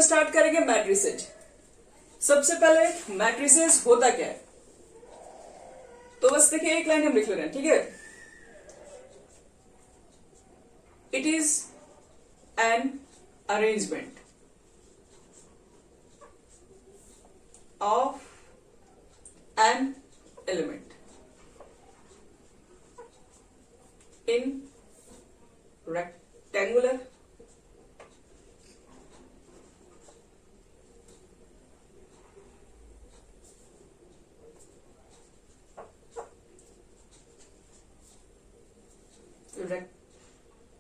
Start करेंगे matrices. सबसे पहले मैट्रिसेज होता क्या है, तो बस देखिए एक लाइन हम लिख ले रहे हैं, ठीक है। It is an arrangement of an element in rectangular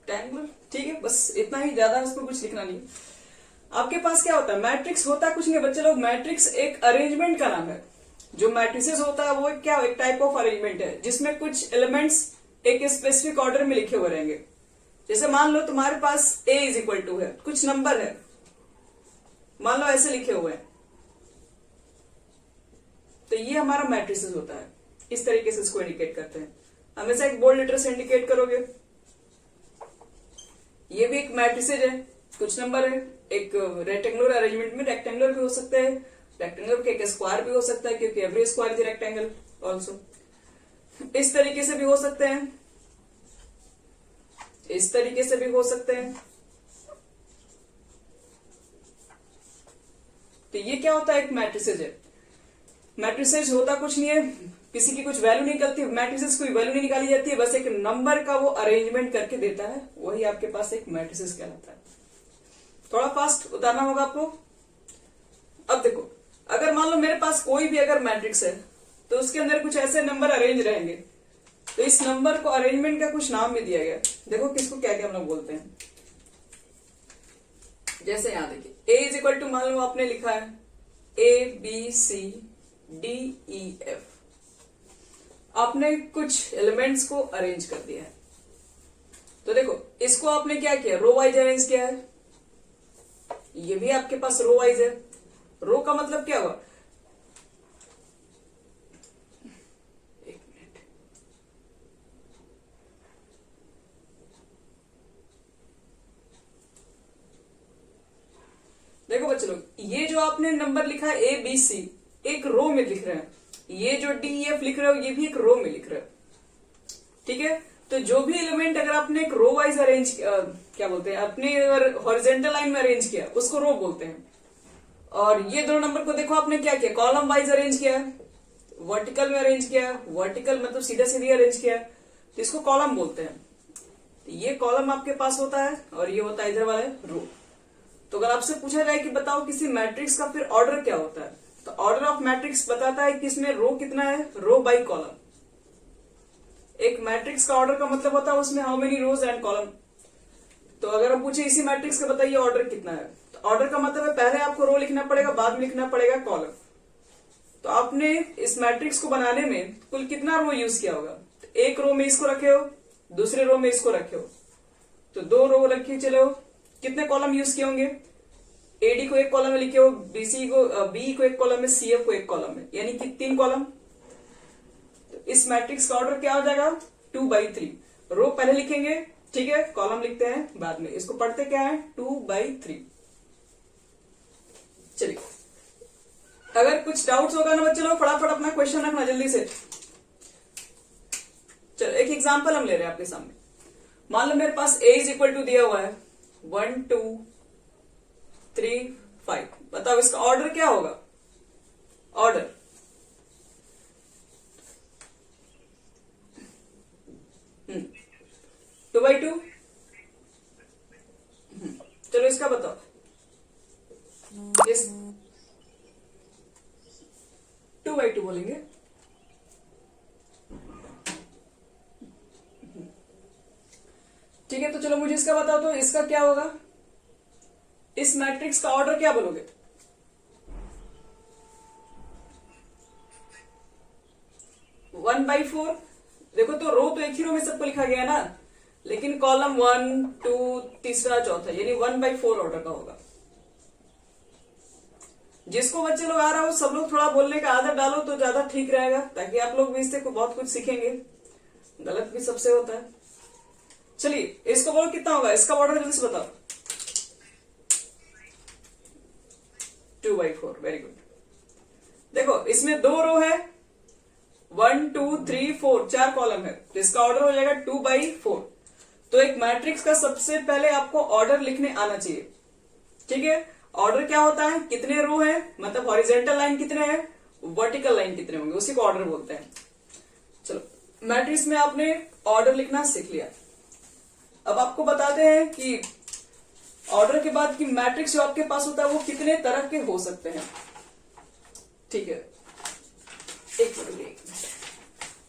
rectangular, ठीक है। बस इतना ही, ज्यादा उसमें कुछ लिखना नहीं। आपके पास क्या होता है, मैट्रिक्स होता कुछ नहीं बच्चे लोग, मैट्रिक्स एक अरेंजमेंट का नाम है। जो मैट्रिसेस होता है वो क्या, एक टाइप ऑफ अरेंजमेंट है जिसमें कुछ एलिमेंट्स एक स्पेसिफिक ऑर्डर में लिखे हुए रहेंगे। जैसे मान लो तुम्हारे पास a इज इक्वल टू है, कुछ नंबर है, मान लो ऐसे लिखे हुए हैं, तो ये हमारा मैट्रिसेस होता है। इस तरीके से इसको इंडिकेट करते हैं, हमेशा एक बोल्ड लेटर से इंडिकेट करोगे। ये भी एक मैट्रिसेज है, कुछ नंबर है। एक रेक्टेंगुलर अरेंजमेंट में रेक्टेंगुलर भी हो सकते हैं, रेक्टेंगुलर के एक स्क्वायर भी हो सकता है, क्योंकि every square is rectangle also. इस तरीके से भी हो सकते हैं, इस तरीके से भी हो सकते हैं। तो ये क्या होता है, एक मैट्रिसेज है। मैट्रिसेज होता कुछ नहीं है, किसी की कुछ वैल्यू नहीं निकलती, मैट्रिसेज कोई वैल्यू नहीं निकाली जाती है, बस एक नंबर का वो अरेंजमेंट करके देता है, वही आपके पास एक मैट्रिसेज कहलाता है। थोड़ा फास्ट उतारना होगा आपको। अब देखो, अगर मान लो मेरे पास कोई भी अगर मैट्रिक्स है, तो उसके अंदर कुछ ऐसे नंबर अरेंज रहेंगे, तो इस नंबर को अरेंजमेंट का कुछ नाम भी दिया गया। देखो किसको क्या क्या हम लोग बोलते हैं। जैसे यहां देखिए, a इज इक्वल टू, मान लो आपने लिखा है ABCDEF, आपने कुछ एलिमेंट्स को अरेंज कर दिया है। तो देखो इसको आपने क्या किया, रो वाइज अरेंज किया है। ये भी आपके पास रो वाइज है। रो का मतलब क्या हुआ, देखो बच्चे लोग, ये जो आपने नंबर लिखा है ABC, एक रो में लिख रहे हैं। ये जो DEF लिख रहे हो, ये भी एक रो में लिख रहे हो, ठीक है। तो जो भी एलिमेंट अगर आपने एक रो वाइज अरेंज, क्या बोलते हैं, अपने हॉरिजॉन्टल लाइन में अरेंज किया, उसको रो बोलते हैं। और ये दोनों नंबर को देखो आपने क्या किया, कॉलम वाइज अरेंज किया है, वर्टिकल में अरेंज किया है। वर्टिकल मतलब सीधा सीधी अरेंज किया है, तो इसको कॉलम बोलते हैं। तो ये कॉलम आपके पास होता है, और ये होता है इधर वाला रो। तो अगर आपसे पूछा जाए कि बताओ किसी मैट्रिक्स का फिर ऑर्डर क्या होता है, तो ऑर्डर ऑफ मैट्रिक्स बताता है कि इसमें रो कितना है, रो बाई कॉलम। एक मैट्रिक्स का ऑर्डर का मतलब होता है उसमें how many rows and column. तो अगर हम पूछे इसी मैट्रिक्स का बताइए ऑर्डर कितना है, तो ऑर्डर का मतलब है पहले आपको रो लिखना पड़ेगा, बाद में लिखना पड़ेगा कॉलम। तो आपने इस मैट्रिक्स को बनाने में कुल कितना रो यूज किया होगा, तो एक रो में इसको रखे हो, दूसरे रो में इसको रखे हो, तो दो रो रखे चले हो। कितने कॉलम यूज किए होंगे, AD को एक कॉलम में लिखे हो, BC को B को एक कॉलम में, CF को एक कॉलम में, यानी कि 3 कॉलम। तो इस मैट्रिक्स का ऑर्डर क्या हो जाएगा, 2/3। रो पहले लिखेंगे, ठीक है, कॉलम लिखते हैं बाद में। इसको पढ़ते क्या है, 2/3। चलिए, अगर कुछ डाउट्स होगा ना बच्चे लोग, फटाफट अपना क्वेश्चन रखना जल्दी से। चलो एक एग्जांपल हम ले रहे हैं आपके सामने। मान लो मेरे पास A इज इक्वल टू दिया हुआ है 1 2 3 5। बताओ इसका ऑर्डर क्या होगा, ऑर्डर 2/2। चलो इसका बताओ, इस 2/2 बोलेंगे। ठीक है, तो चलो मुझे इसका बताओ, तो इसका क्या होगा, इस मैट्रिक्स का ऑर्डर क्या बोलोगे, 1/4। देखो तो रो तो एक ही रो में सबको लिखा गया है ना, लेकिन कॉलम 1 2 तीसरा चौथा, यानी 1/4 ऑर्डर का होगा। जिसको बच्चे लोग आ रहा हो सब लोग थोड़ा बोलने का आदत डालो तो ज्यादा ठीक रहेगा, ताकि आप लोग भी इससे बहुत कुछ सीखेंगे। गलत भी सबसे होता है। चलिए इसको बोलो कितना होगा, इसका ऑर्डर जल्दी से बताओ। 2/4, वेरी गुड। देखो इसमें 2 रो है, 1 2 3 4, 4 कॉलम है, तो इसका ऑर्डर हो जाएगा 2/4। तो एक मैट्रिक्स का सबसे पहले आपको ऑर्डर लिखने आना चाहिए, ठीक है। ऑर्डर क्या होता है, कितने रो है, मतलब हॉरिजेंटल लाइन कितने हैं, वर्टिकल लाइन कितने होंगे, उसी को ऑर्डर बोलते हैं। चलो मैट्रिक्स में आपने ऑर्डर लिखना सीख लिया। अब आपको बताते हैं कि ऑर्डर के बाद कि मैट्रिक्स जो आपके पास होता है वो कितने तरह के हो सकते हैं, ठीक है। एक मिनट,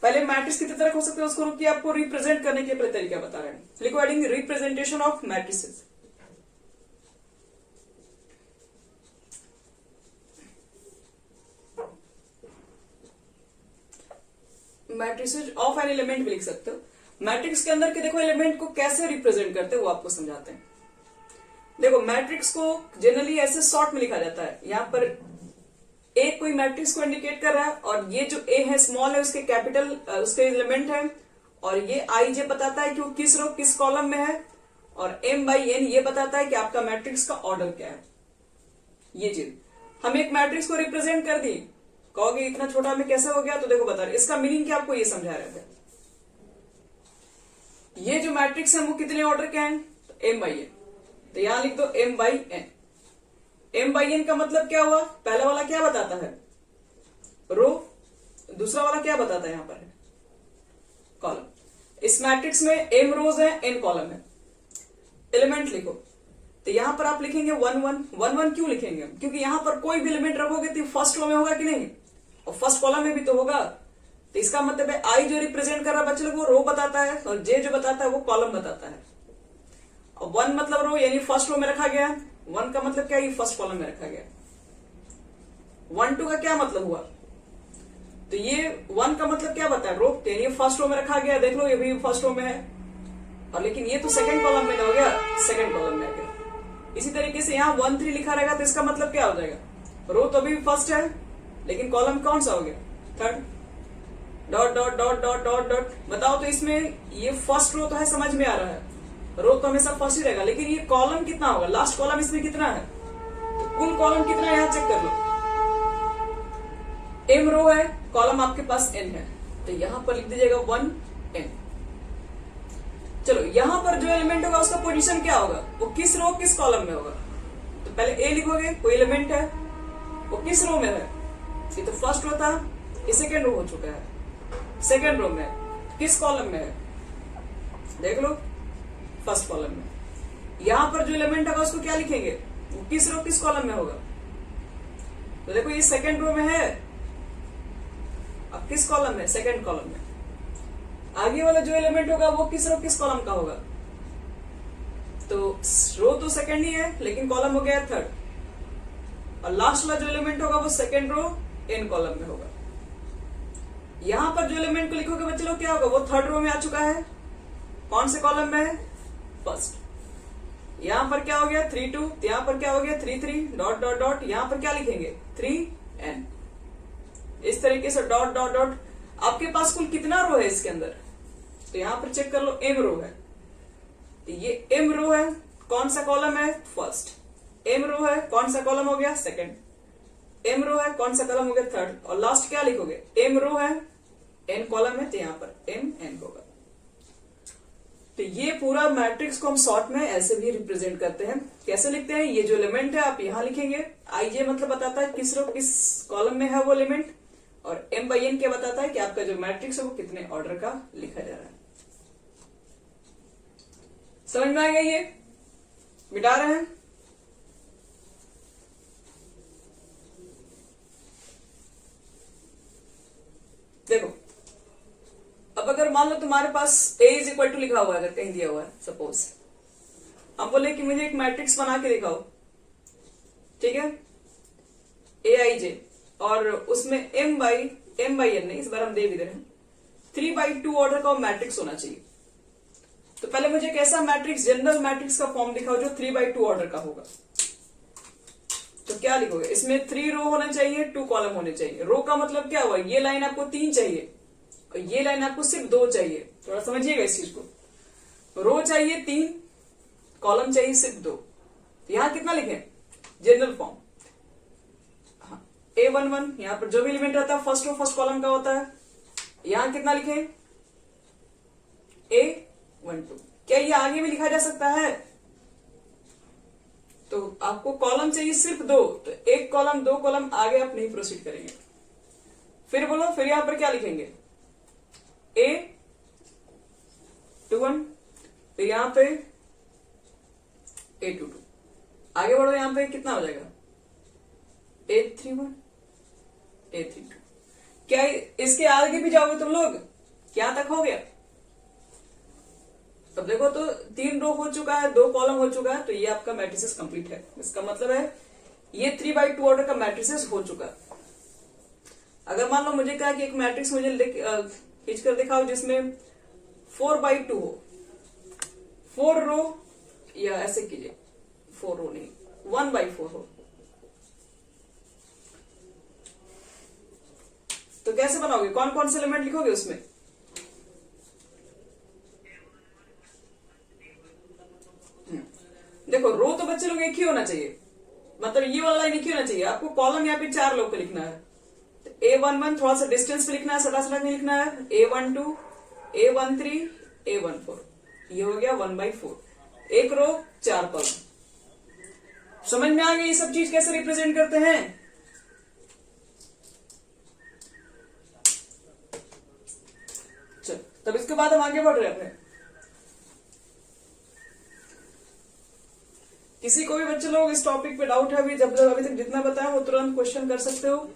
पहले मैट्रिक्स कितने तरह के हो सकते हैं उसको रुकिए, आपको रिप्रेजेंट करने के तरीका बता रहे हैं। लिखो heading representation of matrices. Matrices of an element भी लिख सकते हो। मैट्रिक्स के अंदर के देखो एलिमेंट को कैसे रिप्रेजेंट करते हैं वो आपको समझाते हैं। देखो मैट्रिक्स को जनरली ऐसे शॉर्ट में लिखा जाता है। यहां पर ए कोई मैट्रिक्स को इंडिकेट कर रहा है और ये जो ए है स्मॉल है उसके कैपिटल उसके एलिमेंट है, और ये आई जे बताता है कि वो किस रो किस कॉलम में है, और m/n ये बताता है कि आपका मैट्रिक्स का ऑर्डर क्या है। ये चीज हम एक मैट्रिक्स को रिप्रेजेंट कर दी, कहोगे इतना छोटा में कैसे हो गया, तो देखो बता रहे इसका मीनिंग क्या आपको ये समझा रहे थे। ये जो मैट्रिक्स है वो कितने ऑर्डर के हैं, तो m/n, तो यहां लिख दो m/n। m/n का मतलब क्या हुआ, पहला वाला क्या बताता है, रो, दूसरा वाला क्या बताता है, यहां पर है कॉलम। इस मैट्रिक्स में m रोज है n कॉलम है। एलिमेंट लिखो, तो यहां पर आप लिखेंगे 1 1 1 1। क्यों लिखेंगे, क्योंकि यहां पर कोई भी एलिमेंट रखोगे तो फर्स्ट रो में होगा कि नहीं, और फर्स्ट कॉलम में भी तो होगा। तो इसका मतलब है आई जो रिप्रेजेंट कर रहा है बच्चे लोग वो रो बताता है, और जे जो बताता है वो कॉलम बताता है। और 1 मतलब रो यानी फर्स्ट रो में रखा गया, 1 का मतलब क्या, ये फर्स्ट कॉलम में रखा गया। 1 2 का क्या मतलब हुआ, तो ये 1 का मतलब क्या बताया, रो, तो यानी फर्स्ट रो में रखा गया। देख लो ये भी फर्स्ट रो में है, और लेकिन ये तो सेकंड कॉलम में हो गया, सेकंड कॉलम में आ गया। इसी तरीके से यहाँ 1 3 लिखा रहेगा तो इसका मतलब क्या हो जाएगा, रो तो अभी फर्स्ट है लेकिन कॉलम कौन सा हो गया, third. Dot dot dot dot dot dot, बताओ तो इसमें ये फर्स्ट रो तो है, समझ में आ रहा है, रो तो हमेशा फर्स्ट ही रहेगा, लेकिन ये कॉलम कितना होगा, लास्ट कॉलम इसमें कितना है, तो कुल कॉलम कितना है यहाँ चेक कर लो। m रो है, कॉलम आपके पास n है, तो यहां पर लिख दीजिएगा 1 n। चलो यहां पर जो एलिमेंट होगा उसका पोजीशन क्या होगा, वो किस रो किस कॉलम में होगा। तो पहले a लिखोगे, कोई एलिमेंट है वो किस रो में है, ये तो फर्स्ट रो था, ये सेकेंड रो हो चुका है, सेकेंड रो में किस कॉलम में है, देख लो फर्स्ट कॉलम में। यहां पर जो एलिमेंट होगा उसको क्या लिखेंगे, वो किस रो किस कॉलम में होगा। तो देखो ये सेकेंड रो में है, अब किस कॉलम में, सेकेंड कॉलम में। आगे वाला जो एलिमेंट होगा वो किस रो किस कॉलम का होगा, तो रो तो सेकेंड ही है लेकिन कॉलम हो गया थर्ड, और लास्ट वाला जो एलिमेंट होगा वो सेकेंड रो n कॉलम में होगा। यहां पर जो एलिमेंट को लिखोगे बच्चे लोग क्या होगा, वो थर्ड रो में आ चुका है, कौन से कॉलम में है, फर्स्ट। यहां पर क्या हो गया 3 2, यहां पर क्या हो गया 3 3, डॉट डॉट डॉट, यहां पर क्या लिखेंगे 3n। इस तरीके से डॉट डॉट डॉट। आपके पास कुल कितना रो है इसके अंदर, तो यहां पर चेक कर लो m रो है, तो ये m रो है, कौन सा कॉलम है, फर्स्ट। m रो है, कौन सा कॉलम हो गया, सेकंड। m रो है, कौन सा कॉलम हो गया, थर्ड। और लास्ट क्या लिखोगे, m रो है, n कॉलम है, तो यहां पर m n होगा। तो ये पूरा मैट्रिक्स को हम शॉर्ट में ऐसे भी रिप्रेजेंट करते हैं। कैसे लिखते हैं, ये जो एलिमेंट है आप यहां लिखेंगे, आई जे मतलब बताता है किस रो किस कॉलम में है वो एलिमेंट, और m/n क्या बताता है कि आपका जो मैट्रिक्स है वो कितने ऑर्डर का लिखा जा रहा है। समझ में आ गया, ये मिटा रहे हैं। देखो अब अगर मान लो तुम्हारे पास a इज इक्वल टू लिखा हुआ है, अगर कहीं दिया हुआ है सपोज, अब बोले कि मुझे एक मैट्रिक्स बना के दिखाओ, ठीक है, aij, और उसमें m/n नहीं, इस बार हम दे भी दे रहे हैं 3/2 ऑर्डर का मैट्रिक्स होना चाहिए। तो पहले मुझे एक ऐसा मैट्रिक्स, जनरल मैट्रिक्स का फॉर्म दिखाओ जो 3/2 ऑर्डर का होगा। तो क्या लिखोगे, इसमें 3 रो होना चाहिए, 2 कॉलम होने चाहिए। रो का मतलब क्या हुआ, ये लाइन आपको 3 चाहिए और ये लाइन आपको सिर्फ 2 चाहिए, थोड़ा समझिएगा इस चीज को। रो चाहिए 3, कॉलम चाहिए सिर्फ 2। तो यहां कितना लिखें, जनरल फॉर्म A11, यहाँ पर जो भी एलिमेंट रहता है फर्स्ट रो फर्स्ट कॉलम का होता है। यहाँ कितना लिखे A12। क्या ये आगे भी लिखा जा सकता है? तो आपको कॉलम चाहिए सिर्फ 2, तो एक कॉलम 2 कॉलम आगे आप नहीं प्रोसीड करेंगे। फिर बोलो, फिर यहां पर क्या लिखेंगे A21, फिर यहां पे A22। आगे बढ़ो, यहां पे कितना हो जाएगा A31, A32। क्या इसके आगे भी जाओगे तुम लोग? क्या तक हो गया? तब देखो तो 3 रो हो चुका है, 2 कॉलम हो चुका है, तो ये आपका मैट्रिसेस कंप्लीट है। इसका मतलब है ये 3/2 ऑर्डर का मैट्रिसेस हो चुका है। अगर मान लो मुझे कहा कि एक मैट्रिक्स मुझे खींच कर दिखाओ जिसमें 4/2 हो, 4 रो, या ऐसे कीजिए 4 रो नहीं 1/4 हो, तो कैसे बनाओगे? कौन कौन से एलिमेंट लिखोगे उसमें? देखो रो तो बच्चे लोग एक ही होना चाहिए, मतलब ये वाला लाइन एक ही होना चाहिए। आपको कॉलम यहाँ पे 4 लोग को लिखना है। तो A11 थोड़ा सा डिस्टेंस पे लिखना है, सटा सटा नहीं लिखना है। A12, A13, A14, ये हो गया 1/4। एक रो 4 कॉलम। समझ में आ गया ये सब चीज कैसे रिप्रेजेंट करते हैं? चल, तब इसके बाद हम आगे बढ़ रहे हैं। किसी को भी बच्चे लोग इस टॉपिक पे डाउट है अभी अभी तक जितना बताया वो तुरंत क्वेश्चन कर सकते हो।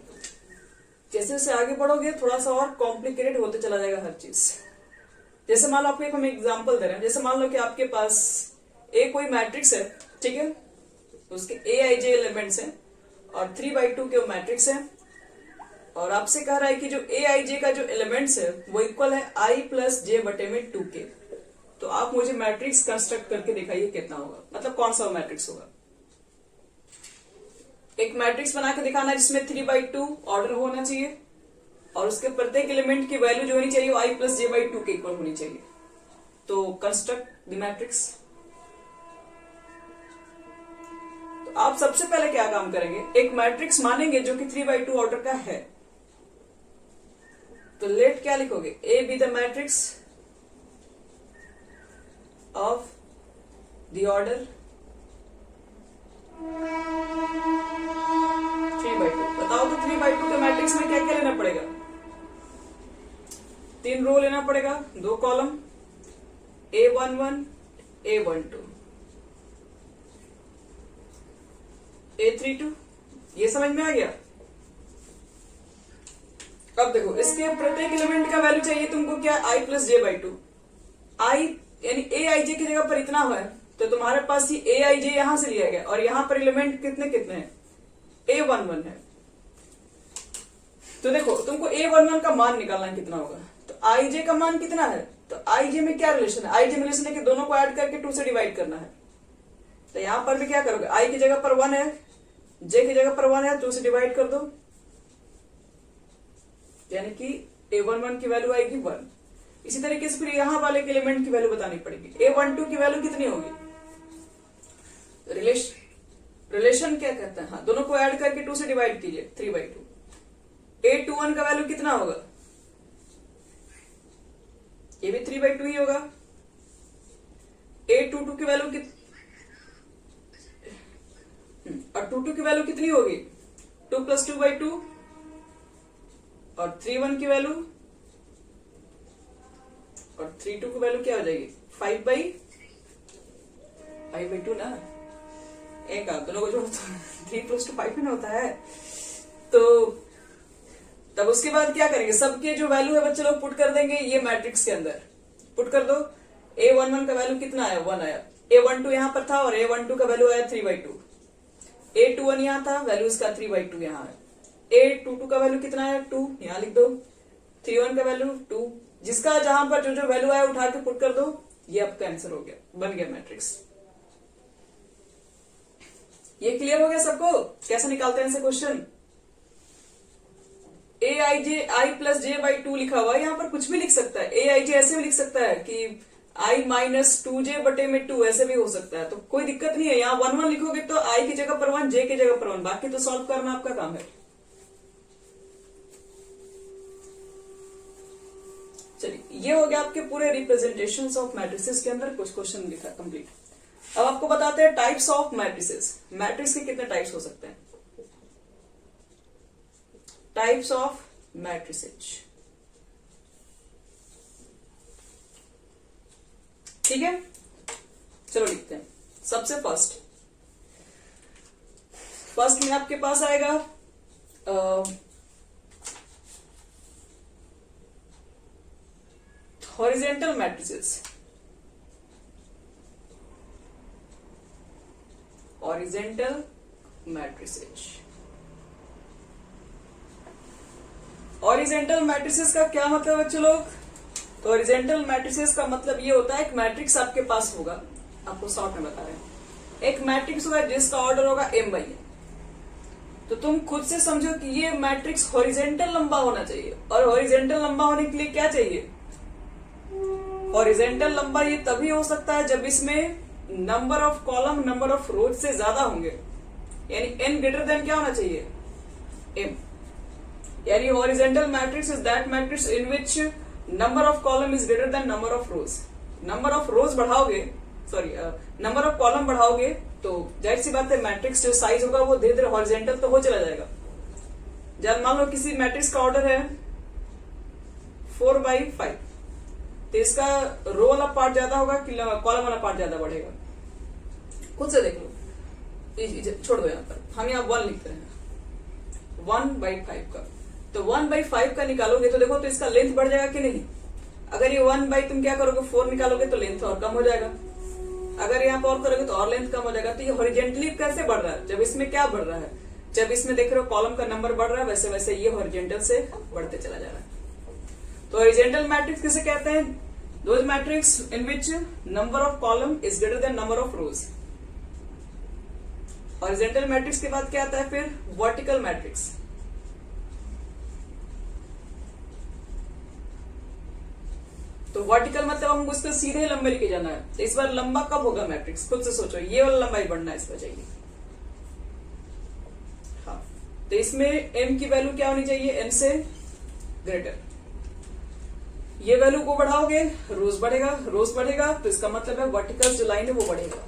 जैसे जैसे आगे बढ़ोगे थोड़ा सा और कॉम्प्लिकेटेड होते चला जाएगा हर चीज। जैसे मान लो आपको एक हम एग्जांपल दे रहे हैं। जैसे मान लो कि आपके पास एक कोई मैट्रिक्स है, ठीक है, उसके AIJ एलिमेंट्स हैं और 3/2 के वो मैट्रिक्स है, और आपसे कह रहा है कि जो AIJ का जो एलिमेंट्स है वो इक्वल है I + J बटे में 2K। तो आप मुझे मैट्रिक्स कंस्ट्रक्ट करके दिखाइए कितना होगा, मतलब कौन सा मैट्रिक्स होगा। एक मैट्रिक्स बना के दिखाना जिसमें 3/2 ऑर्डर होना चाहिए और उसके प्रत्येक एलिमेंट की वैल्यू जो होनी चाहिए वो I + J/2 के इक्वल होनी चाहिए। तो कंस्ट्रक्ट द मैट्रिक्स। तो आप सबसे पहले क्या काम करेंगे, एक मैट्रिक्स मानेंगे जो कि 3/2 ऑर्डर का है। तो लेट क्या लिखोगे, A be the matrix of the order 3/2। बताओ तो 3/2 के मैट्रिक्स में क्या क्या लेना पड़ेगा? 3 रो लेना पड़ेगा, 2 कॉलम, A11, A12, A32। ये समझ में आ गया? अब देखो इसके प्रत्येक एलिमेंट का वैल्यू चाहिए तुमको क्या, I + J/2। I यानी AIJ की जगह पर इतना हुआ है तो तुम्हारे पास ही AIJ यहां से लिया गया और यहां पर एलिमेंट कितने कितने हैं, A11 है। तो देखो तुमको A11 का मान निकालना कितना होगा, तो IJ का मान कितना है, तो IJ में क्या रिलेशन है, IJ में रिलेशन है कि दोनों को ऐड करके 2 से डिवाइड करना है। तो यहां पर भी क्या करोगे, I की जगह पर 1 है, J की जगह पर 1 है, 2 से डिवाइड कर दो, यानी कि A11 की वैल्यू आएगी 1। इसी तरीके से फिर यहां वाले के एलिमेंट की वैल्यू बतानी पड़ेगी। A12 की वैल्यू कितनी होगी, रिलेशन क्या कहते हैं, हाँ, दोनों को ऐड करके 2 से डिवाइड कीजिए 3/2। A21 का वैल्यू कितना होगा, ये भी 3/2 ही होगा। A22 की वैल्यू और 22 की वैल्यू कितनी होगी, 2 + 2/2, और 31 की वैल्यू और 32 की वैल्यू क्या हो जाएगी, 5/2 ना। एक आप दोनों को जोड़ो तो 3 + 2 5 में होता है। तो तब उसके बाद क्या करेंगे, सबके जो वैल्यू है बच्चे लोग पुट कर देंगे ये मैट्रिक्स के अंदर, पुट कर दो। A11 का वैल्यू कितना आया, 1 आया। A12 यहां पर था और A12 का वैल्यू आया 3/2। A21 यहां था, वैल्यू इसका 3/2 यहां है। A22 का वैल्यू कितना आया, 2, यहां लिख दो। 31 का वैल्यू 2, जिसका जहां पर जो जो वैल्यू आया उठा के पुट कर दो, ये आपका आंसर हो गया, बन गया मैट्रिक्स। ये क्लियर हो गया सबको, कैसे निकालते हैं ऐसे क्वेश्चन। AIJ I + J/2 लिखा हुआ है, यहां पर कुछ भी लिख सकता है। AIJ ऐसे भी लिख सकता है कि I - 2J बटे में 2, ऐसे भी हो सकता है, तो कोई दिक्कत नहीं है। यहाँ 1 1 लिखोगे तो I की जगह पर 1, J की जगह पर 1, बाकी तो सॉल्व करना आपका काम है। चलिए, ये हो गया आपके पूरे रिप्रेजेंटेशन ऑफ मैट्रिसेस के अंदर कुछ क्वेश्चन लिखा कंप्लीट। अब आपको बताते हैं टाइप्स ऑफ मैट्रिसेस। मैट्रिक्स के कितने टाइप्स हो सकते हैं? टाइप्स ऑफ मैट्रिसेस, ठीक है। चलो लिखते हैं। सबसे फर्स्ट में आपके पास आएगा horizontal matrices. Horizontal matrices. Horizontal matrices का क्या मतलब है बच्चों लोग? तो हॉरिजेंटल मैट्रिसेस का मतलब ये होता है एक मैट्रिक्स आपके पास होगा, आपको शॉर्ट में बता रहे हैं, एक मैट्रिक्स होगा जिसका ऑर्डर होगा m/n। तो तुम खुद से समझो कि ये मैट्रिक्स हॉरिजेंटल लंबा होना चाहिए, और हॉरिजेंटल लंबा होने के लिए क्या चाहिए? हॉरिजेंटल लंबा ये तभी हो सकता है जब इसमें number of column number of रोज से ज्यादा होंगे, यानी n ग्रेटर देन क्या होना चाहिए? m। यानी horizontal matrix is that matrix in which number of column is greater than number of rows. Number of rows बढ़ाओगे, सॉरी नंबर ऑफ कॉलम बढ़ाओगे तो जाहिर सी बात है मैट्रिक्स जो साइज होगा वो धीरे धीरे हॉरिजेंटल तो हो चला जाएगा। जब मान लो किसी मैट्रिक्स का ऑर्डर है 4/5, तो इसका रो वाला पार्ट ज्यादा होगा कि कॉलम वाला पार्ट ज्यादा बढ़ेगा? खुद से देख लो, छोड़ दो यहाँ पर, हम यहाँ 1 लिखते हैं 1/5 का। तो 1/5 का निकालोगे तो देखो तो इसका लेंथ बढ़ जाएगा कि नहीं? अगर ये 1 तुम क्या करोगे 4 निकालोगे तो लेंथ और कम हो जाएगा, अगर यहाँ पर और करोगे तो और लेंथ कम हो जाएगा। तो ये हॉरिजेंटली कैसे बढ़ रहा है? जब इसमें क्या बढ़ रहा है? जब इसमें देख रहे हो कॉलम का नंबर बढ़ रहा है, वैसे वैसे ये हॉरिजेंटल से बढ़ते चला जा रहा है। तो हॉरिजेंटल मैट्रिक्स किसे कहते हैं? Those matrix in which number of column is greater than number of rose. Horizontal matrix के बाद क्या आता है फिर? Vertical matrix. तो वर्टिकल मतलब हमको उसको सीधे लंबे लेके जाना है। तो इस बार लंबा कब होगा मैट्रिक्स? खुद से सोचो, ये वाला लंबाई बढ़ना है इस पर चाहिए। हाँ, तो इसमें m की वैल्यू क्या होनी चाहिए? n से ग्रेटर। ये वैल्यू को बढ़ाओगे रोज बढ़ेगा, रोज बढ़ेगा तो इसका मतलब है वर्टिकल जो लाइन है वो बढ़ेगा।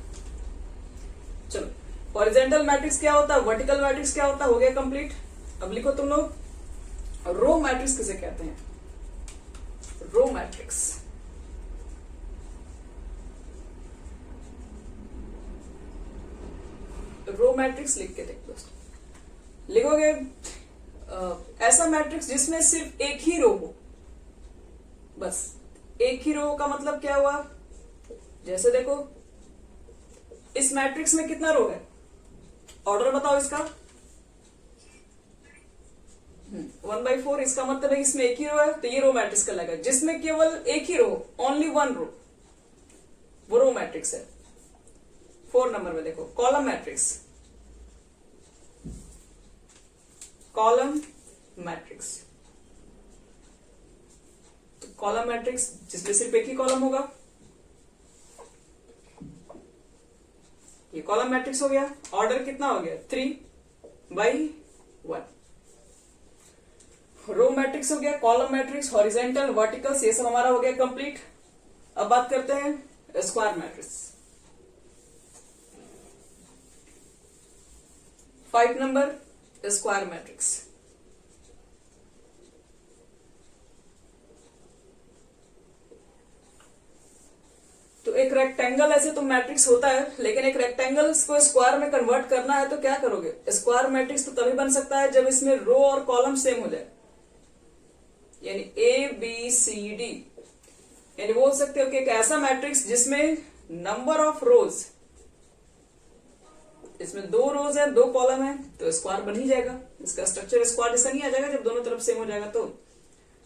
चलो, हॉरिजेंटल मैट्रिक्स क्या होता है, वर्टिकल मैट्रिक्स क्या होता है, हो गया कंप्लीट। अब लिखो तुम लोग रो मैट्रिक्स किसे कहते हैं? Row matrix. रो मैट्रिक्स लिख के देख दोस्तों, लिखोगे ऐसा मैट्रिक्स जिसमें सिर्फ एक ही रो हो, बस एक ही रो का मतलब क्या हुआ? जैसे देखो इस मैट्रिक्स में कितना रो है? ऑर्डर बताओ इसका। 1/4, इसका मतलब है इसमें एक ही रो है, तो ये रो मैट्रिक्स कहलाएगा। जिसमें केवल एक ही रो, ओनली 1 रो, वो रो मैट्रिक्स है। 4 नंबर में देखो कॉलम मैट्रिक्स। कॉलम मैट्रिक्स, तो कॉलम मैट्रिक्स जिसमें सिर्फ एक ही कॉलम होगा, ये कॉलम मैट्रिक्स हो गया। ऑर्डर कितना हो गया? 3/1। रो मैट्रिक्स हो गया, कॉलम मैट्रिक्स, हॉरिजेंटल, वर्टिकल्स, ये सब हमारा हो गया कंप्लीट। अब बात करते हैं square matrix. 5 number square matrix. तो एक रेक्टेंगल ऐसे तो मैट्रिक्स होता है, लेकिन एक रेक्टेंगल को स्क्वायर में कन्वर्ट करना है तो क्या करोगे? स्क्वायर मैट्रिक्स तो तभी बन सकता है जब इसमें रो और कॉलम सेम हो जाए, यानी ABCD। यानी बोल सकते हो कि एक ऐसा मैट्रिक्स जिसमें नंबर ऑफ रोज, इसमें 2 रोज है 2 कॉलम है, तो स्क्वायर बन ही जाएगा। इसका स्ट्रक्चर स्क्वायर जैसा नहीं आ जाएगा जब दोनों तरफ सेम हो जाएगा। तो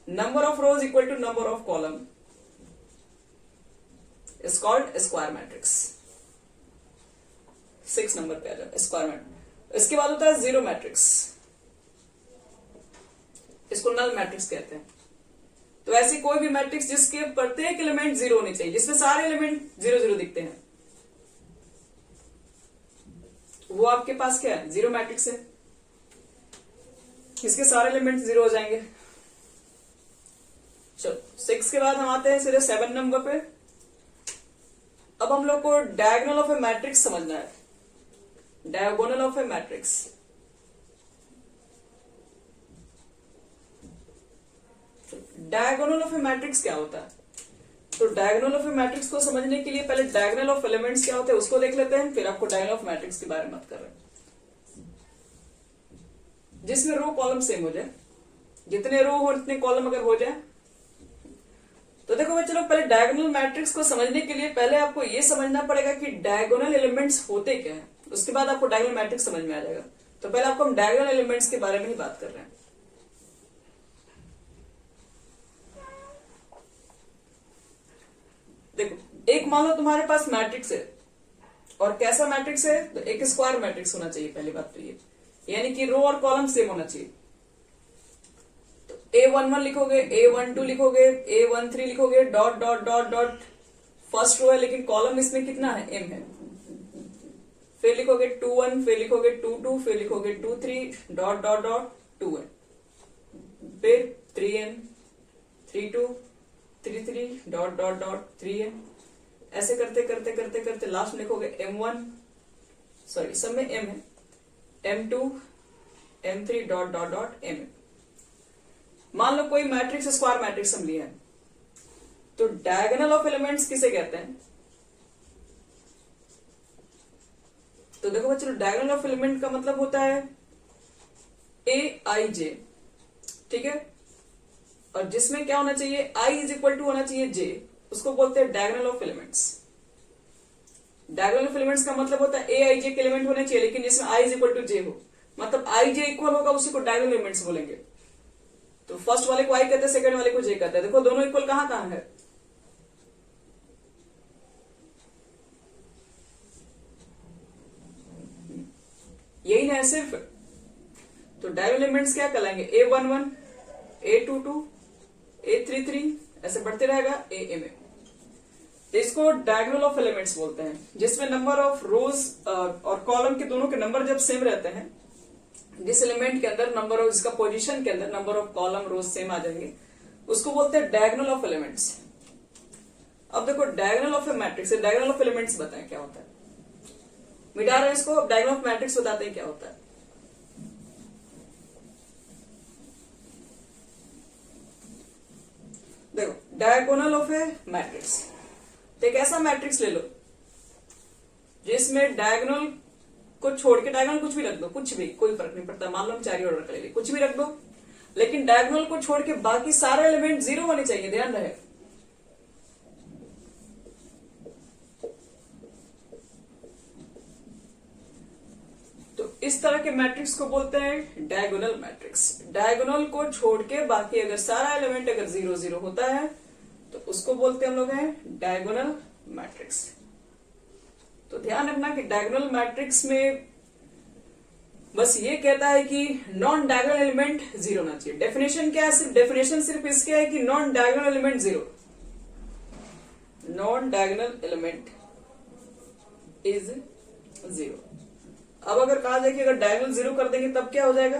number of rows equal to number of column is called square matrix. 6 number पे आ जाए स्क्वायर मैट्रिक्स। इसके बाद होता है जीरो मैट्रिक्स, इसको नल मैट्रिक्स कहते हैं। तो ऐसी कोई भी मैट्रिक्स जिसके प्रत्येक एलिमेंट 0 होने चाहिए, जिसमें सारे एलिमेंट 0 0 दिखते हैं, वो आपके पास क्या है? जीरो मैट्रिक्स है। इसके सारे एलिमेंट 0 हो जाएंगे। चलो 6 के बाद हम आते हैं सीधे 7 नंबर पे। अब हम लोग को डायगोनल ऑफ ए मैट्रिक्स समझना है। Diagonal of a matrix, diagonal of a matrix क्या होता है? तो डायगोनल ऑफ ए मैट्रिक्स को समझने के लिए पहले डायगोनल ऑफ एलिमेंट्स क्या होते हैं उसको देख लेते हैं, फिर आपको डायगोनल ऑफ मैट्रिक्स के बारे में बात कर रहे हैं, जिसमें रो कॉलम सेम हो जाए। जितने रो हो उतने कॉलम अगर हो जाए तो देखो भाई, चलो पहले डायगोनल मैट्रिक्स को समझने के लिए पहले आपको ये समझना पड़ेगा कि डायगोनल एलिमेंट्स होते क्या है, उसके बाद आपको डायगोनल मैट्रिक्स समझ में आ जाएगा। तो पहले आपको हम डायगोनल एलिमेंट्स के बारे में ही बात कर रहे हैं। देखो, एक मान लो तुम्हारे पास मैट्रिक्स है, और कैसा मैट्रिक्स है? तो एक स्क्वायर मैट्रिक्स होना चाहिए, पहली बात तो ये, यानी कि रो और कॉलम सेम होना चाहिए। तो A11 लिखोगे, A12 लिखोगे, A13 लिखोगे, dot dot dot dot, first row है लेकिन कॉलम इसमें कितना है? M है। फिर लिखोगे 21, फिर लिखोगे 22, फिर लिखोगे 23, डॉट डॉट डॉट 2n, फिर 3n, 32, 33, dot dot dot 3n, ऐसे करते करते करते करते लास्ट में लिखोगे M1, सॉरी सब में M है, M2, M3, dot dot dot M। मान लो कोई मैट्रिक्स स्क्वायर मैट्रिक्स हम लिया है, तो डायगोनल ऑफ एलिमेंट्स किसे कहते हैं? तो देखो बच्चों, डायगोनल ऑफ एलिमेंट का मतलब होता है Aij, ठीक है, और जिसमें क्या होना चाहिए? I इज इक्वल टू होना चाहिए J, उसको बोलते हैं diagonal of elements. Diagonal of elements का मतलब होता है Aij के एलिमेंट होने चाहिए लेकिन जिसमें I is equal to J हो, मतलब Ij इक्वल होगा उसी को डायगोनल एलिमेंट्स बोलेंगे। तो फर्स्ट वाले को I कहते हैं, सेकंड वाले को J कहते हैं। देखो दोनों इक्वल कहां कहां है? यही ना है सिर्फ। तो डायगोनल एलिमेंट्स क्या कहलाएंगे? A11, A22, A33, ऐसे बढ़ते रहेगा AMA। इसको डायगोनल ऑफ एलिमेंट्स बोलते हैं, जिसमें नंबर ऑफ रोज और कॉलम के दोनों के नंबर जब सेम रहते हैं, जिस एलिमेंट के अंदर नंबर ऑफ, इसका पोजीशन के अंदर number of column rows same आ जाएंगे, उसको बोलते हैं डायगोनल ऑफ एलिमेंट्स। अब देखो, diagonal of a matrix, diagonal of elements बताएं क्या होता है। मिटा रहे हैं इसको, अब डायगोनल ऑफ मैट्रिक्स बताते हैं क्या होता है। देखो, डायगोनल ऑफ ए मैट्रिक्स, तो एक ऐसा मैट्रिक्स ले लो जिसमें डायगोनल को छोड़ के, डायगोनल कुछ भी रख दो, कुछ भी, कोई फर्क नहीं पड़ता, मान लो हम 4 ऑर्डर कर ले, कुछ भी रख दो, लेकिन डायगोनल को छोड़ के बाकी सारे एलिमेंट 0 होने चाहिए, ध्यान रहे। तो इस तरह के मैट्रिक्स को बोलते हैं डायगोनल मैट्रिक्स। डायगोनल को छोड़ के बाकी अगर सारा एलिमेंट अगर 0 0 होता है तो उसको बोलते हैं हम लोग हैं डायगोनल मैट्रिक्स। तो ध्यान रखना कि डायगोनल मैट्रिक्स में बस ये कहता है कि नॉन डायगोनल एलिमेंट 0 होना चाहिए। डेफिनेशन क्या है? सिर्फ डेफिनेशन सिर्फ इसके है कि non diagonal element 0, non diagonal element is 0। अब अगर कहा जाए कि अगर डायगोनल 0 कर देंगे तब क्या हो जाएगा?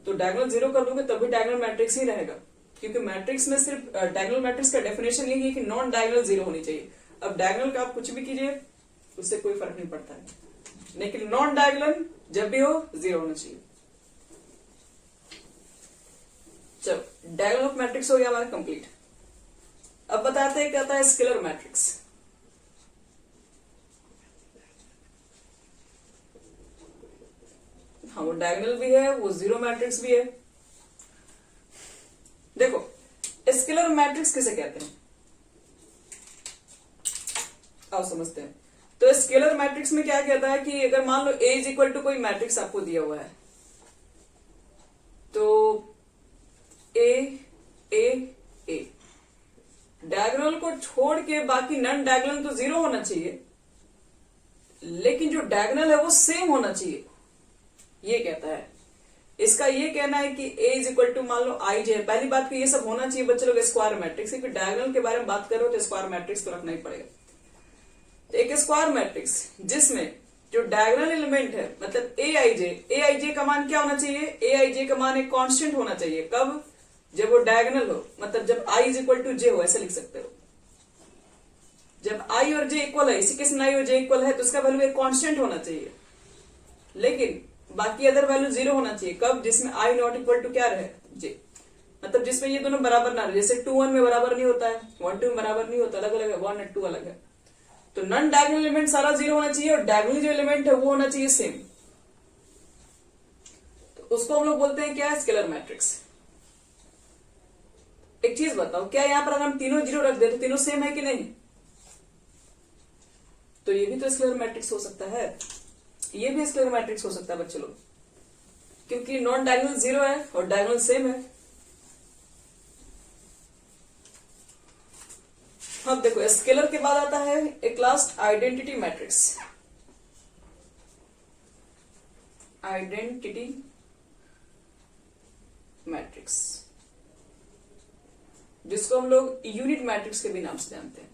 तो डायगोनल 0 कर दोगे तब भी डायगोनल मैट्रिक्स ही रहेगा, क्योंकि मैट्रिक्स में सिर्फ डायगोनल मैट्रिक्स का डेफिनेशन यही है कि नॉन डायगोनल 0 होनी चाहिए। अब डायगोनल का आप कुछ भी कीजिए उससे कोई फर्क नहीं पड़ता है, लेकिन नॉन डायगोनल जब भी हो 0 होना चाहिए। चलो, डायगोनल ऑफ मैट्रिक्स हो गया हमारा कंप्लीट। अब बताते हैं क्या होता है स्केलर मैट्रिक्स। हाँ, वो डायगोनल भी है, वो 0 मैट्रिक्स भी है। देखो, स्केलर मैट्रिक्स किसे कहते हैं, आओ समझते हैं। तो स्केलर मैट्रिक्स में क्या कहता है कि अगर मान लो A इज इक्वल टू कोई मैट्रिक्स आपको दिया हुआ है, तो A डायगोनल को छोड़ के बाकी नॉन डायगोनल तो 0 होना चाहिए, लेकिन जो डायगोनल है वो सेम होना चाहिए, ये कहता है। इसका ये कहना है कि A इज इक्वल टू मान लो I J। पहली बात कि ये सब होना चाहिए बच्चे लोग स्क्वायर मैट्रिक्स, क्योंकि डायगोनल के बारे में बात करो तो स्क्वायर मैट्रिक्स तो रखना ही पड़ेगा। तो एक स्क्वायर मैट्रिक्स जिसमें जो डायगोनल एलिमेंट है, मतलब A I J का मान क्या होना चाहिए? A I J का मान एक कांस्टेंट होना चाहिए। कब? जब वो डायगोनल हो, मतलब जब i इज इक्वल टू जे हो, ऐसे लिख सकते हो। जब i और j इक्वल है, इसी केस में i और j इक्वल है, तो उसका वैल्यू एक कांस्टेंट होना चाहिए, लेकिन बाकी अदर वैल्यू 0 होना चाहिए। कब? जिसमें i नॉट इक्वल टू क्या रहे, j, मतलब जिसमें ये दोनों बराबर ना रहे। जैसे 2 1 में बराबर नहीं होता है, 1 2 में बराबर नहीं होता, अलग अलग है, 1 और 2 अलग है। तो नॉन डायगोनल एलिमेंट सारा 0 होना चाहिए और डायगोनल जो एलिमेंट है वो होना चाहिए सेम। तो उसको हम लोग बोलते हैं क्या, स्केलर मैट्रिक्स। एक चीज बताओ, क्या यहाँ पर अगर हम तीनों 0 रख दे तो तीनों सेम है कि नहीं? तो ये भी तो स्केलर मैट्रिक्स हो सकता है, ये भी स्केलर मैट्रिक्स हो सकता है बच्चे लोग, क्योंकि नॉन डायगोनल 0 है और डायगोनल सेम है। अब देखो, स्केलर के बाद आता है एक last identity matrix. Identity matrix, जिसको हम लोग यूनिट मैट्रिक्स के भी नाम से जानते हैं।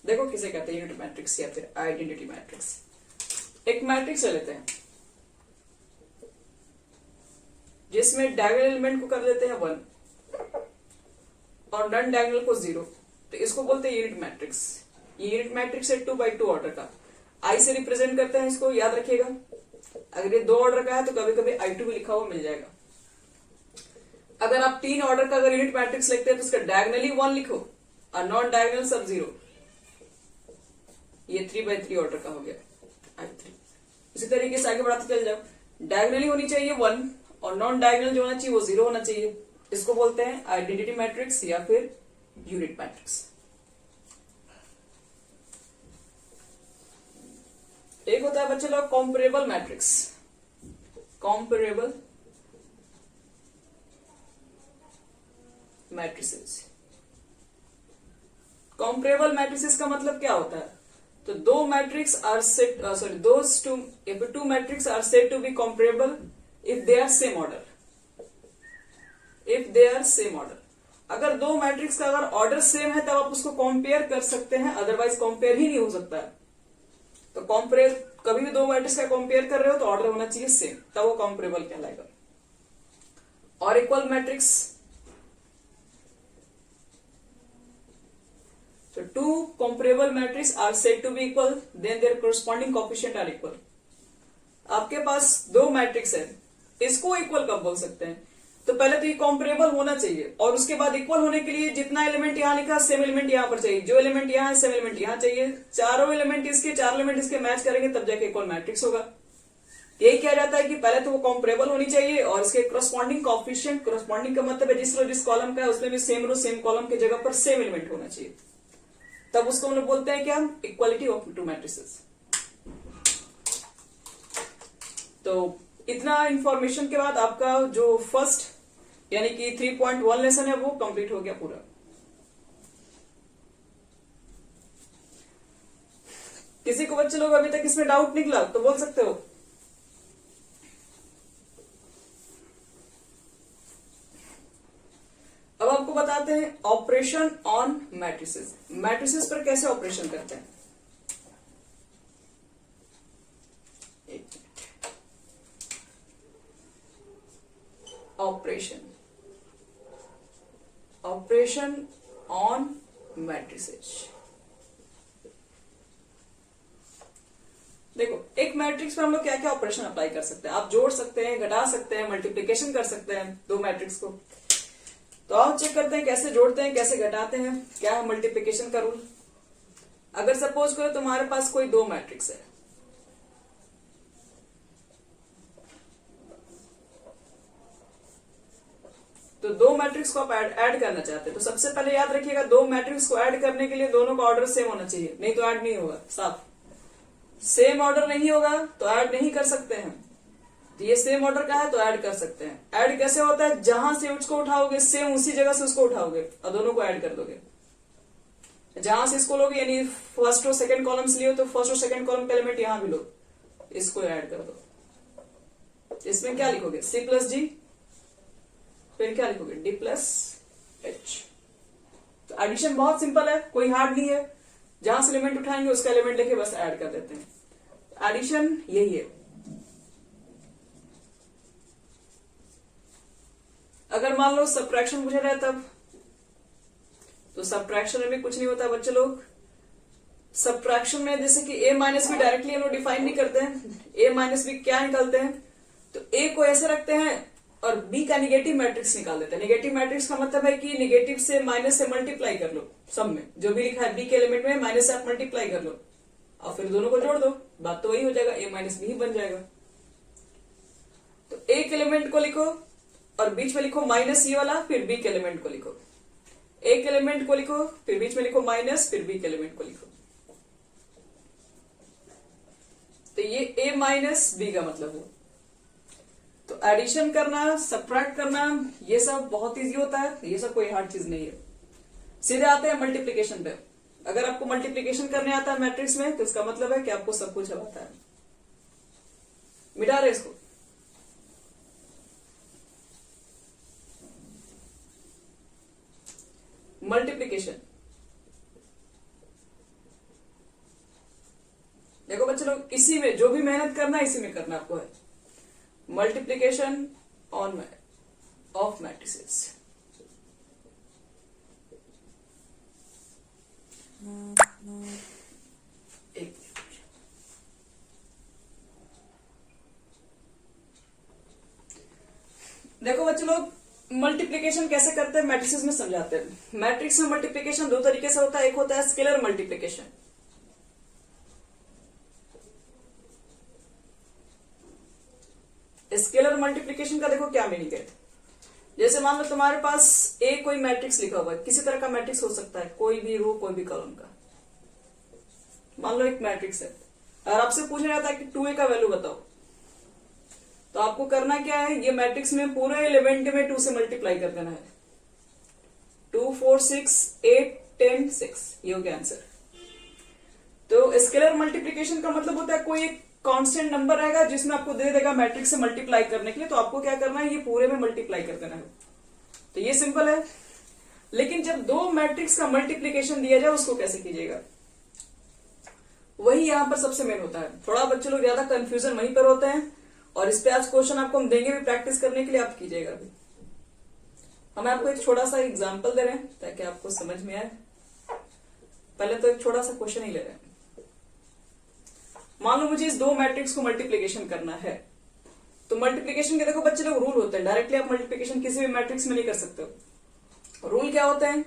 देखो किसे कहते हैं, यूनिट मैट्रिक्स या फिर आइडेंटिटी मैट्रिक्स। एक मैट्रिक्स ले लेते हैं जिसमें डायगोनल एलिमेंट को कर लेते हैं 1 और नॉन डायगोनल को 0, तो इसको बोलते हैं यूनिट मैट्रिक्स। ये यूनिट मैट्रिक्स है 2x2 ऑर्डर का, आई से रिप्रेजेंट करते हैं इसको, याद रखिएगा। अगर ये 2 ऑर्डर का है तो कभी कभी i2 भी लिखा हुआ मिल जाएगा। अगर आप 3 ऑर्डर का अगर यूनिट मैट्रिक्स लिखते हैं तो उसका डायगोनली 1 लिखो और नॉन डायगोनल सब 0। ये 3x3 ऑर्डर का हो गया i3। इसी तरीके से आगे बढ़ाते चल जाओ, डायगोनली होनी चाहिए 1 और नॉन डायगोनल जो होना चाहिए वो 0 होना चाहिए। इसको बोलते हैं आइडेंटिटी मैट्रिक्स या फिर यूनिट मैट्रिक्स। एक होता है बच्चे लोग comparable matrix. Comparable matrices, comparable matrices का मतलब क्या होता है? तो दो matrix are set, sorry those two, if two matrices are said to be comparable if they are same order, if they are same order। अगर दो मैट्रिक्स का अगर ऑर्डर सेम है तब आप उसको कंपेयर कर सकते हैं, अदरवाइज कंपेयर ही नहीं हो सकता है। तो कंपेयर, कभी भी दो मैट्रिक्स का कंपेयर कर रहे हो तो ऑर्डर होना चाहिए सेम, तब वो कंपेरेबल कहलाएगा। और equal matrix, so two comparable matrices are said to be equal then their corresponding coefficient are equal। आपके पास दो मैट्रिक्स है, इसको इक्वल कब बोल सकते हैं? तो पहले तो ये कॉम्परेबल होना चाहिए और उसके बाद इक्वल होने के लिए जितना एलिमेंट यहाँ लिखा सेम एलिमेंट यहाँ पर चाहिए, जो एलिमेंट यहाँ है सेम एलिमेंट यहाँ चाहिए, चारों एलिमेंट इसके, चार एलिमेंट इसके मैच करेंगे तब जाके इक्वल मैट्रिक्स होगा। यही किया जाता है कि पहले तो वो कॉम्परेबल होनी चाहिए और इसके करस्पॉन्डिंग कॉफिशिएंट, करस्पॉन्डिंग का मतलब है जिस रो जिस कॉलम का है उसमें भी सेम रो सेम कॉलम की जगह पर सेम एलिमेंट होना चाहिए, तब उसको हम लोग बोलते हैं क्या, इक्वालिटी ऑफ टू मैट्रिसेस। तो इतना इंफॉर्मेशन के बाद आपका जो फर्स्ट यानी कि 3.1 लेसन है वो कंप्लीट हो गया पूरा। किसी को बच्चे लोग अभी तक इसमें डाउट निकला तो बोल सकते हो। अब आपको बताते हैं ऑपरेशन ऑन मैट्रिसेस। मैट्रिसेस पर कैसे ऑपरेशन करते हैं। Operation on matrices. देखो, एक मैट्रिक्स पर हम लोग क्या क्या ऑपरेशन अप्लाई कर सकते हैं। आप जोड़ सकते हैं, घटा सकते हैं, मल्टीप्लिकेशन कर सकते हैं दो मैट्रिक्स को। तो आप चेक करते हैं कैसे जोड़ते हैं, कैसे घटाते हैं, क्या है मल्टीप्लिकेशन का रूल। अगर सपोज करो तुम्हारे पास कोई दो मैट्रिक्स है, तो दो मैट्रिक्स को आप ऐड करना चाहते हैं, तो सबसे पहले याद रखिएगा दो मैट्रिक्स को ऐड करने के लिए दोनों का ऑर्डर सेम होना चाहिए, नहीं तो ऐड नहीं होगा। साफ सेम ऑर्डर नहीं होगा तो ऐड नहीं कर सकते हैं। तो ये सेम ऑर्डर का है तो ऐड कर सकते हैं। ऐड कैसे होता है, जहां से उसको उठाओगे सेम उसी जगह से उसको उठाओगे और दोनों को ऐड कर दोगे। जहां से इसको लोगे यानी फर्स्ट और सेकंड कॉलम से लियो तो फर्स्ट और सेकंड कॉलम का एलिमेंट यहां भी लो, इसको ऐड कर दो। इसमें क्या लिखोगे, सी प्लस जी, फिर क्या लिखोगे, डी प्लस एच। तो एडिशन बहुत सिंपल है, कोई हार्ड नहीं है। जहां से एलिमेंट उठाएंगे उसका एलिमेंट लेके बस ऐड कर देते हैं। एडिशन यही है। अगर मान लो सब्ट्रैक्शन पूछा जाए तब, तो सब्ट्रैक्शन में भी कुछ नहीं होता बच्चे लोग। सब्ट्रैक्शन में जैसे कि a माइनस बी डायरेक्टली हम लोग डिफाइन नहीं करते हैं, a माइनस बी क्या निकालते हैं, तो a को ऐसे रखते हैं और b का निगेटिव मैट्रिक्स निकाल देते हैं। निगेटिव मैट्रिक्स का मतलब है कि निगेटिव से माइनस से मल्टीप्लाई कर लो, सब में जो भी लिखा है b के एलिमेंट में माइनस से आप मल्टीप्लाई कर लो और फिर दोनों को जोड़ दो, बात तो वही हो जाएगा, a माइनस बी ही बन जाएगा। तो एक एलिमेंट को लिखो और बीच में लिखो माइनस ये वाला, फिर b के एलिमेंट को लिखो, एक एलिमेंट को लिखो फिर बीच में लिखो माइनस, फिर b के एलिमेंट को लिखो। तो ये a माइनस बी का मतलब हो। तो एडिशन करना, सब्ट्रैक्ट करना, ये सब बहुत इजी होता है, ये सब कोई हार्ड चीज नहीं है। सीधे आते हैं मल्टीप्लीकेशन पे। अगर आपको मल्टीप्लीकेशन करने आता है मैट्रिक्स में तो इसका मतलब है कि आपको सब कुछ अब आता है। मिटा रहे इसको। मल्टीप्लीकेशन देखो बच्चे लोग, इसी में जो भी मेहनत करना है इसी में करना आपको है। Multiplication on off matrices. देखो बच्चे लोग, मल्टीप्लीकेशन कैसे करते हैं मैट्रिसेस में समझाते हैं। मैट्रिक्स में मल्टीप्लीकेशन दो तरीके से होता है, एक होता है स्केलर मल्टीप्लीकेशन। स्केलर मल्टीप्लीकेशन का देखो क्या मीनिंग है। जैसे मान लो तुम्हारे पास ए कोई मैट्रिक्स लिखा हुआ है, किसी तरह का मैट्रिक्स हो सकता है, कोई भी रो कोई भी कॉलम का। मान लो एक मैट्रिक्स है और आपसे पूछा जाता है कि 2a का वैल्यू बताओ, तो आपको करना क्या है, ये मैट्रिक्स में पूरे एलिमेंट में 2 से मल्टीप्लाई कर देना है। 2 4 6 8 10 6, ये हो गया आंसर। तो स्केलर मल्टीप्लीकेशन का मतलब होता है कोई एक कांस्टेंट नंबर रहेगा जिसमें आपको दे देगा मैट्रिक्स से मल्टीप्लाई करने के लिए, तो आपको क्या करना है, ये पूरे में मल्टीप्लाई कर देना है। तो ये सिंपल है। लेकिन जब दो मैट्रिक्स का मल्टीप्लीकेशन दिया जाए उसको कैसे कीजिएगा, वही यहां पर सबसे मेन होता है। थोड़ा बच्चे लोग ज्यादा कंफ्यूजन वहीं पर होते हैं और इस पे आज क्वेश्चन आपको हम देंगे भी प्रैक्टिस करने के लिए, आप कीजिएगा अभी। हम आपको एक छोटा सा एग्जाम्पल दे रहे हैं ताकि आपको समझ में आए। पहले तो एक छोटा सा क्वेश्चन ही ले रहे हैं। मान लो मुझे इस दो मैट्रिक्स को मल्टीप्लीकेशन करना है, तो मल्टीप्लीकेशन के देखो बच्चे लोग रूल होते हैं। डायरेक्टली आप मल्टीप्लीकेशन किसी भी मैट्रिक्स में नहीं कर सकते हो। रूल क्या होते हैं,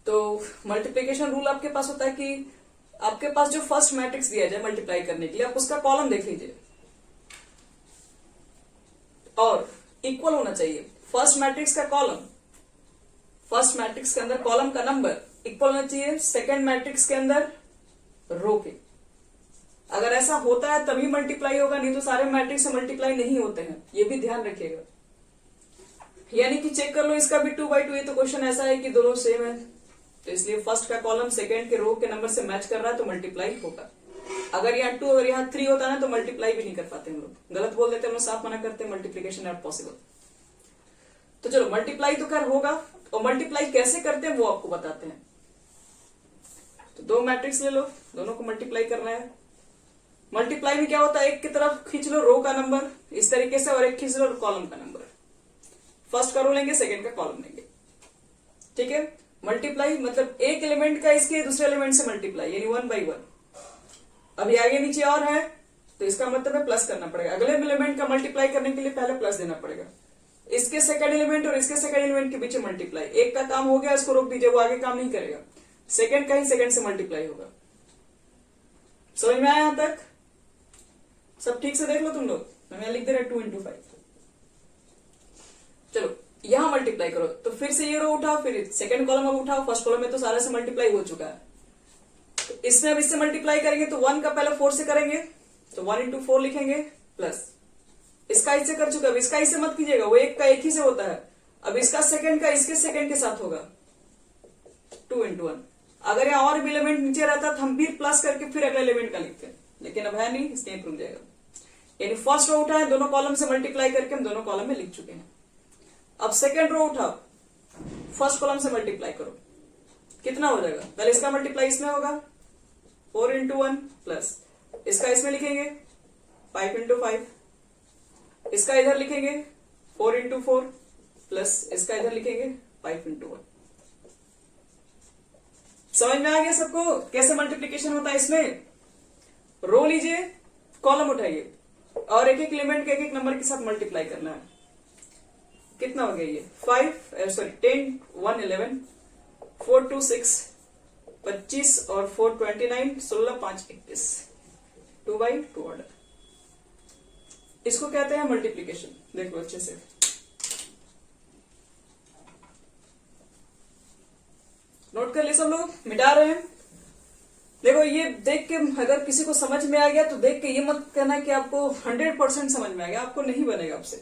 तो मल्टीप्लीकेशन रूल आपके पास होता है कि आपके पास जो फर्स्ट मैट्रिक्स दिया जाए मल्टीप्लाई करने के लिए, आप उसका कॉलम देख लीजिए और इक्वल होना चाहिए। फर्स्ट मैट्रिक्स का कॉलम, फर्स्ट मैट्रिक्स के अंदर कॉलम का नंबर इक्वल होना चाहिए सेकंड मैट्रिक्स के अंदर रो के। अगर ऐसा होता है तभी मल्टीप्लाई होगा, नहीं तो सारे मैट्रिक्स से मल्टीप्लाई नहीं होते हैं, ये भी ध्यान रखिएगा। यानी कि चेक कर लो, इसका भी 2/2, ये तो क्वेश्चन ऐसा है कि दोनों सेम है, तो इसलिए फर्स्ट का कॉलम सेकंड के रो के नंबर से मैच कर रहा है तो मल्टीप्लाई होगा। अगर यहाँ 2 अगर यहाँ 3 होता है ना तो मल्टीप्लाई भी नहीं कर पाते हम लोग, गलत बोल देते हैं, हम लोग साफ मना करते हैं, मल्टीप्लीकेशन नॉट पॉसिबल। तो चलो मल्टीप्लाई तो कर होगा, और मल्टीप्लाई कैसे करते हैं वो आपको बताते हैं। तो दो मैट्रिक्स ले लो, दोनों को मल्टीप्लाई करना है। मल्टीप्लाई में क्या होता है, एक की तरफ खींच लो रो का नंबर इस तरीके से और एक खींच लो कॉलम का नंबर। फर्स्ट का रो लेंगे, सेकंड का कॉलम लेंगे, ठीक है। मल्टीप्लाई मतलब एक एलिमेंट का इसके दूसरे एलिमेंट से मल्टीप्लाई, यानी 1/1। अभी आगे नीचे और है तो इसका मतलब है प्लस करना पड़ेगा। अगले एलिमेंट का मल्टीप्लाई करने के लिए पहले प्लस देना पड़ेगा। इसके सेकंड एलिमेंट और इसके सेकंड एलिमेंट के बीच मल्टीप्लाई, एक का काम हो गया, इसको रोक दीजिए, वो आगे काम नहीं करेगा। सेकंड का ही सेकंड से मल्टीप्लाई होगा। समझ में आया यहां तक? सब ठीक से देख लो तुम लोग, मैं लिख दे रहा 2 × 5। चलो यहां मल्टीप्लाई करो, तो फिर से ये रो उठाओ, फिर सेकंड कॉलम अब उठाओ। फर्स्ट कॉलम में तो सारे से मल्टीप्लाई हो चुका है, तो इसमें अब इससे मल्टीप्लाई करेंगे तो 1 का पहले 4 से करेंगे, तो 1 × 4 लिखेंगे प्लस। इसका इससे कर चुका, अब इसका इससे मत कीजिएगा, वो एक का एक ही से होता है। अब इसका सेकंड का इसके सेकंड के साथ होगा 2 × 1। अगर यहाँ और भी एलिमेंट नीचे रहता तो हम भी प्लस करके फिर अगले एलिमेंट का लिखते हैं, लेकिन अब है नहीं, इसलिए रुक जाएगा। यानी फर्स्ट रो उठाए, दोनों कॉलम से मल्टीप्लाई करके हम दोनों कॉलम में लिख चुके हैं। अब सेकंड रो उठाओ, फर्स्ट कॉलम से मल्टीप्लाई करो, कितना हो जाएगा, पहले इसका मल्टीप्लाई इसमें होगा 4 × 1 प्लस इसका इसमें लिखेंगे 5 × 5, इसका इधर लिखेंगे 4 × 4 प्लस इसका इधर लिखेंगे 5 × 1। समझ में आ गया सबको कैसे मल्टीप्लीकेशन होता है? इसमें रो लीजिए, कॉलम उठाइए और एक एक एलिमेंट के एक एक नंबर के साथ मल्टीप्लाई करना है। कितना हो गया ये? 10 1 11 4 2 6 25 और 4 29 16 5 21 2/2 ऑर्डर। इसको कहते हैं मल्टीप्लीकेशन। देखो अच्छे से, नोट कर लिए सब लोग? मिटा रहे हैं। देखो ये देख के अगर किसी को समझ में आ गया तो देख के ये मत कहना कि आपको 100% समझ में आ गया, आपको नहीं बनेगा आपसे।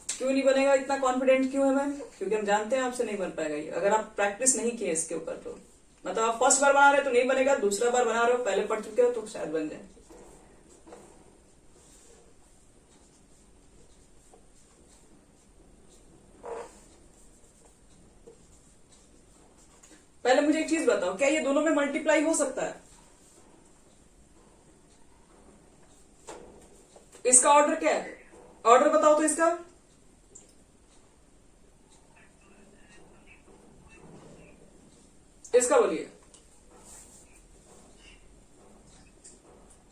क्यों नहीं बनेगा? इतना कॉन्फिडेंट क्यों है मैं? क्योंकि हम जानते हैं आपसे नहीं बन पाएगा ये, अगर आप प्रैक्टिस नहीं किए इसके ऊपर। तो मतलब आप फर्स्ट बार बना रहे हो तो नहीं बनेगा, दूसरा बार बना रहे हो, पहले पढ़ चुके हो तो शायद बन जाए। पहले मुझे एक चीज बताओ, क्या ये दोनों में मल्टीप्लाई हो सकता है? इसका ऑर्डर क्या है? ऑर्डर बताओ तो इसका। इसका बोलिए।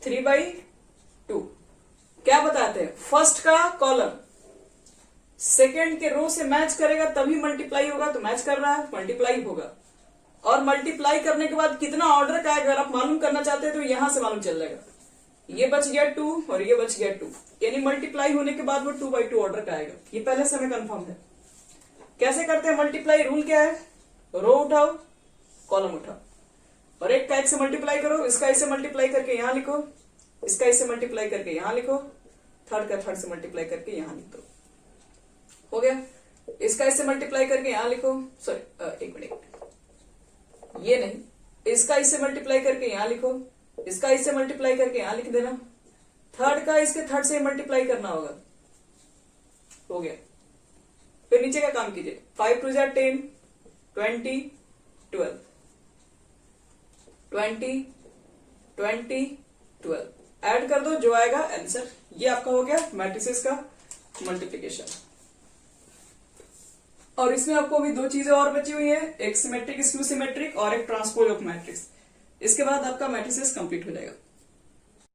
3/2। क्या बताते हैं? फर्स्ट का कॉलम सेकेंड के रो से मैच करेगा तभी मल्टीप्लाई होगा, तो मैच कर रहा है, मल्टीप्लाई होगा। और मल्टीप्लाई करने के बाद कितना ऑर्डर का है अगर आप मालूम करना चाहते हैं तो यहां से मालूम चल जाएगा। ये बच गया 2 और ये बच गया 2, यानी मल्टीप्लाई होने के बाद वो 2/2 ऑर्डर का आएगा। ये पहले से हमें कंफर्म है। कैसे करते हैं मल्टीप्लाई? रूल क्या है? रो उठाओ, कॉलम उठाओ और एक का एक से मल्टीप्लाई करो, इसका इससे मल्टीप्लाई करके यहां लिखो, इसका इससे मल्टीप्लाई करके यहां लिखो, थर्ड का थर्ड से मल्टीप्लाई करके यहां लिख दो। हो गया? इसका इससे मल्टीप्लाई करके यहां लिखो, सॉरी एक मिनट, ये नहीं, इसका इससे मल्टीप्लाई करके यहां लिखो, इसका इससे मल्टीप्लाई करके यहां लिख देना, थर्ड का इसके थर्ड से मल्टीप्लाई करना होगा। हो गया? फिर नीचे का काम कीजिए। 5 2 10 20 12 20 20 12 ऐड कर दो, जो आएगा आंसर। ये आपका हो गया मैट्रिसेस का मल्टीप्लिकेशन। और इसमें आपको अभी दो चीजें और बची हुई है, एक सिमेट्रिक स्क्यू सिमेट्रिक और एक ट्रांसपोज ऑफ मैट्रिक्स। इसके बाद आपका मैट्रिसेस कंप्लीट हो जाएगा।